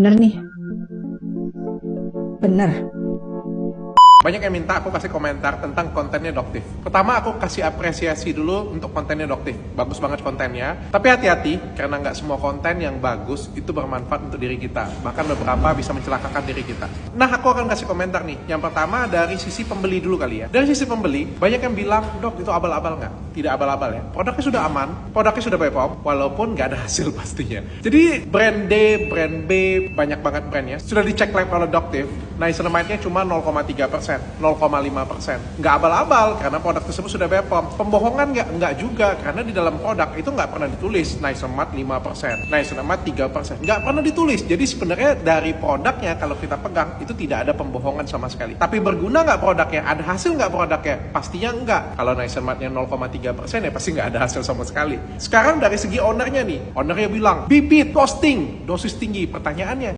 Bener nih. Bener. Banyak yang minta aku kasih komentar tentang kontennya Doktif. Pertama aku kasih apresiasi dulu untuk kontennya Doktif. Bagus banget kontennya. Tapi hati-hati, karena nggak semua konten yang bagus itu bermanfaat untuk diri kita. Bahkan beberapa bisa mencelakakan diri kita. Nah aku akan kasih komentar nih. Yang pertama dari sisi pembeli dulu kali ya. Dari sisi pembeli, banyak yang bilang, Dok itu abal-abal nggak? Tidak abal-abal ya. Produknya sudah aman, produknya sudah BPOM, walaupun nggak ada hasil pastinya. Jadi brand D, brand B, banyak banget brandnya. Sudah dicek lab oleh Doktif. Niacinamide-nya cuma 0,3%. 0,5%. Nggak abal-abal karena produk tersebut sudah BPOM. Pembohongan nggak juga karena di dalam produk itu nggak pernah ditulis niacinamide 5%, niacinamide 3%. Nggak pernah ditulis. Jadi sebenarnya dari produknya kalau kita pegang itu tidak ada pembohongan sama sekali. Tapi berguna nggak produknya? Ada hasil nggak produknya? Pastinya nggak. Kalau niacinamide-nya 0,3% ya pasti nggak ada hasil sama sekali. Sekarang dari segi ownernya nih, ownernya bilang bibit, toasting, dosis tinggi. Pertanyaannya,